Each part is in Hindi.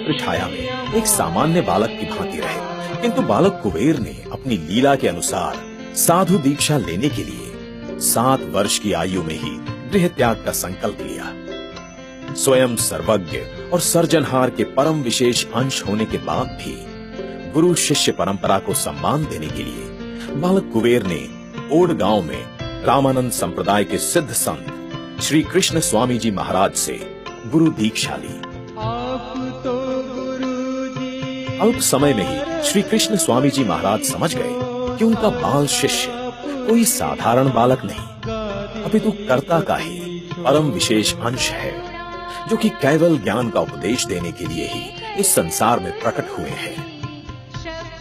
छत्र छाया में एक सामान्य बालक की भांति रहे, किंतु बालक कुबेर ने अपनी लीला के अनुसार साधु दीक्षा लेने के लिए 7 वर्ष की आयु में ही गृह त्याग का संकल्प लिया। स्वयं सर्वज्ञ और सर्जनहार के परम विशेष अंश होने के बाद भी गुरु शिष्य परंपरा को सम्मान देने के लिए बालक कुबेर ने ओड गांव में रामानंद संप्रदाय के सिद्ध संत श्री कृष्ण स्वामी जी महाराज से गुरु दीक्षा ली। अल्प समय में ही श्री कृष्ण स्वामी जी महाराज समझ गए कि उनका बाल शिष्य कोई साधारण बालक नहीं, अपितु कर्ता का ही परम विशेष अंश है, जो कि केवल ज्ञान का उपदेश देने के लिए ही इस संसार में प्रकट हुए हैं।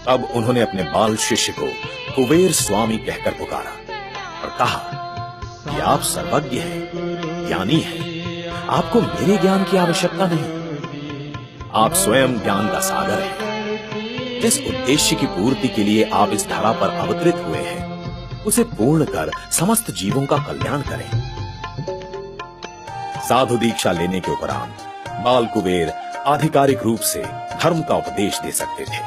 अब उन्होंने अपने बाल शिष्य को कुबेर स्वामी कहकर पुकारा और कहा कि आप सर्वज्ञ हैं, ज्ञानी हैं, आपको मेरे ज्ञान की आवश्यकता नहीं। आप स्वयं ज्ञान का सागर हैं। जिस उद्देश्य की पूर्ति के लिए आप इस धरा पर अवतरित हुए हैं, उसे पूर्ण कर समस्त जीवों का कल्याण करें। साधु दीक्षा लेने के उपरांत बाल कुबेर आधिकारिक रूप से धर्म का उपदेश दे सकते थे।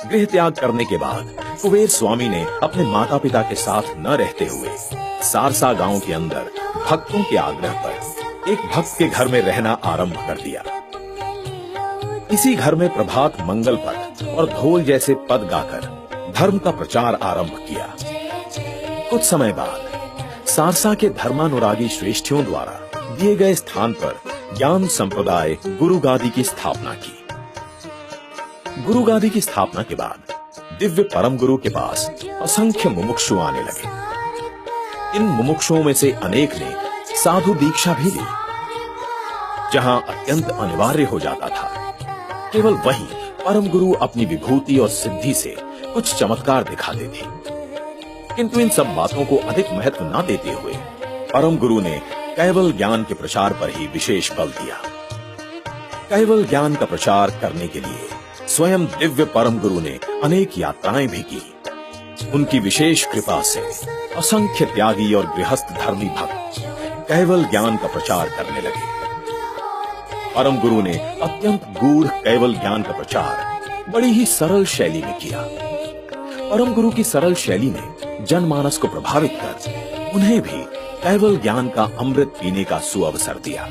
गृह त्याग करने के बाद कुबेर स्वामी ने अपने माता पिता के साथ न रहते हुए सारसा गांव के अंदर भक्तों के आग्रह पर एक भक्त के घर में रहना आरंभ कर दिया। इसी घर में प्रभात मंगल पद और ढोल जैसे पद गाकर धर्म का प्रचार आरंभ किया। कुछ समय बाद सारसा के धर्मानुरागी श्रेष्ठियों द्वारा दिए गए स्थान पर ज्ञान संप्रदाय गुरु गादी की स्थापना की। गुरु गादी की स्थापना के बाद दिव्य परम गुरु के पास असंख्य मुमुक्षु आने लगे। इन मुमुक्षुओं में से अनेक ने साधु दीक्षा भी ली। जहां अत्यंत अनिवार्य हो जाता था, केवल वही परम गुरु अपनी विभूति और सिद्धि से कुछ चमत्कार दिखाते थे। किंतु इन सब बातों को अधिक महत्व न देते हुए परम गुरु ने केवल ज्ञान के प्रचार पर ही विशेष बल दिया। केवल ज्ञान का प्रचार करने के लिए स्वयं दिव्य परम गुरु ने अनेक यात्राएं भी की। उनकी विशेष कृपा से असंख्य त्यागी और गृहस्थ धर्मी भक्त केवल ज्ञान का प्रचार करने लगे। परम गुरु ने अत्यंत गूढ़ केवल ज्ञान का प्रचार बड़ी ही सरल शैली में किया। परम गुरु की सरल शैली ने जनमानस को प्रभावित कर उन्हें भी केवल ज्ञान का अमृत पीने का सुअवसर दिया।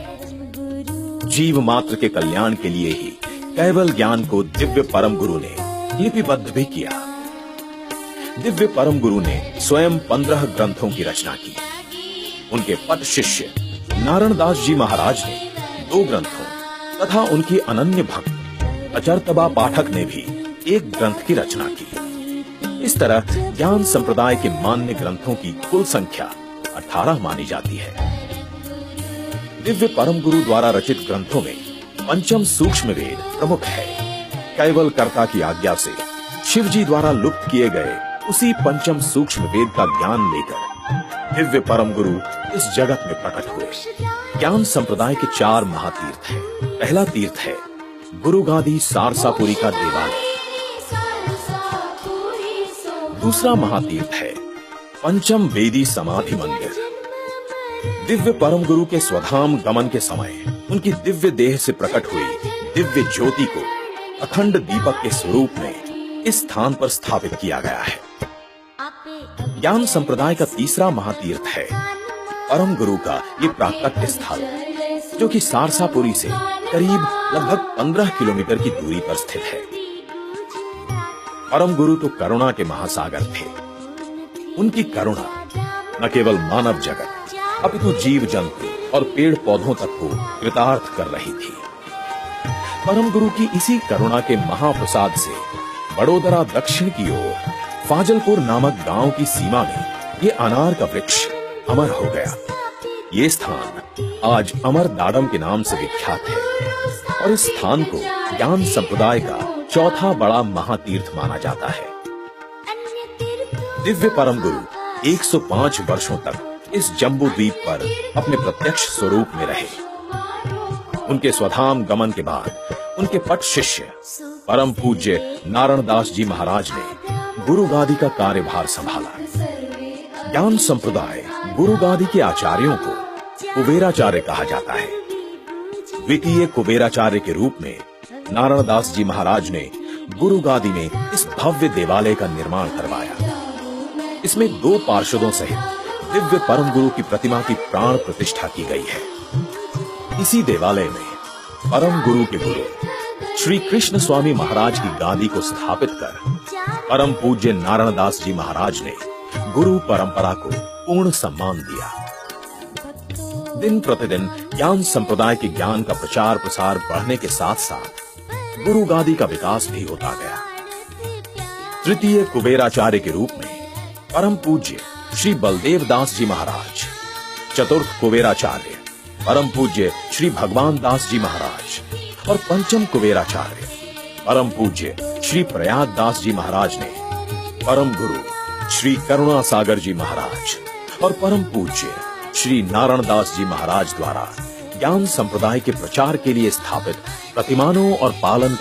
जीव मात्र के कल्याण के लिए ही केवल ज्ञान को दिव्य परम गुरु ने लिपिबद्ध भी किया। दिव्य परम गुरु ने स्वयं 15 ग्रंथों की रचना की। उनके पद शिष्य नारायण दास जी महाराज ने 2 ग्रंथों तथा उनकी अनन्य भक्त अचरतबा पाठक ने भी 1 ग्रंथ की रचना की। इस तरह ज्ञान संप्रदाय के मान्य ग्रंथों की कुल संख्या 18 मानी जाती है। दिव्य परम गुरु द्वारा रचित ग्रंथों में पंचम सूक्ष्म वेद प्रमुख है। केवल कर्ता की आज्ञा से शिव जी द्वारा लुप्त किए गए उसी पंचम सूक्ष्म वेद का ज्ञान लेकर दिव्य परम गुरु इस जगत में प्रकट हुए। ज्ञान संप्रदाय के 4 महातीर्थ हैं। पहला तीर्थ है गुरु गादी सारसापुरी का देवालय। दूसरा महातीर्थ है पंचम वेदी समाधि मंदिर। दिव्य परम गुरु के स्वधाम गमन के समय उनकी दिव्य देह से प्रकट हुई दिव्य ज्योति को अखंड दीपक के स्वरूप में इस स्थान पर स्थापित किया गया है। ज्ञान संप्रदाय का तीसरा महातीर्थ है परम गुरु का ये प्राकट्य स्थल, जो कि सारसापुरी से करीब लगभग 15 किलोमीटर की दूरी पर स्थित है। परम गुरु तो करुणा के महासागर थे। उनकी करुणा न केवल मानव जगत अपितु जीव जंतु और पेड़ पौधों तक को कृतार्थ कर रही थी। परम गुरु की इसी करुणा के महाप्रसाद से बड़ोदरा दक्षिण की ओर फाजलपुर नामक गांव की सीमा में ये अनार का वृक्ष अमर हो गया। ये स्थान आज अमर दाडम के नाम से विख्यात है और इस स्थान को ज्ञान संप्रदाय का चौथा बड़ा महातीर्थ माना जाता है। दिव्य परम गुरु 105 वर्षों तक इस जम्बू द्वीप पर अपने प्रत्यक्ष स्वरूप में रहे। उनके स्वधाम गमन के बाद उनके पट शिष्य परम पूज्य नारायण दास जी महाराज ने गुरु गादी का कार्यभार संभाला। ज्ञान संप्रदाय गुरु गादी के आचार्यों को कुबेराचार्य कहा जाता है। द्वितीय कुबेराचार्य के रूप में नारायण दास जी महाराज ने गुरु गादी में इस भव्य देवालय का निर्माण करवाया। इसमें 2 पार्षदों सहित दिव्य परम गुरु की प्रतिमा की प्राण प्रतिष्ठा की गई है। इसी देवालय में परम गुरु के गुरु श्री कृष्ण स्वामी महाराज की गादी को स्थापित कर परम पूज्य नारायण दास जी महाराज ने गुरु परंपरा को पूर्ण सम्मान दिया। दिन प्रतिदिन ज्ञान संप्रदाय के ज्ञान का प्रचार प्रसार बढ़ने के साथ साथ गुरु गादी का विकास भी होता गया। तृतीय कुबेराचार्य के रूप में परम पूज्य श्री बलदेव दास जी महाराज, चतुर्थ कुबेराचार्य परम पूज्य श्री भगवान दास जी महाराज और पंचम कुबेराचार्य परम पूज्य श्री प्रयाग दास जी महाराज ने परम गुरु श्री करुणा सागर जी महाराज और परम पूज्य श्री नारायण दास जी महाराज द्वारा ज्ञान संप्रदाय के प्रचार के लिए स्थापित प्रतिमानों और पालन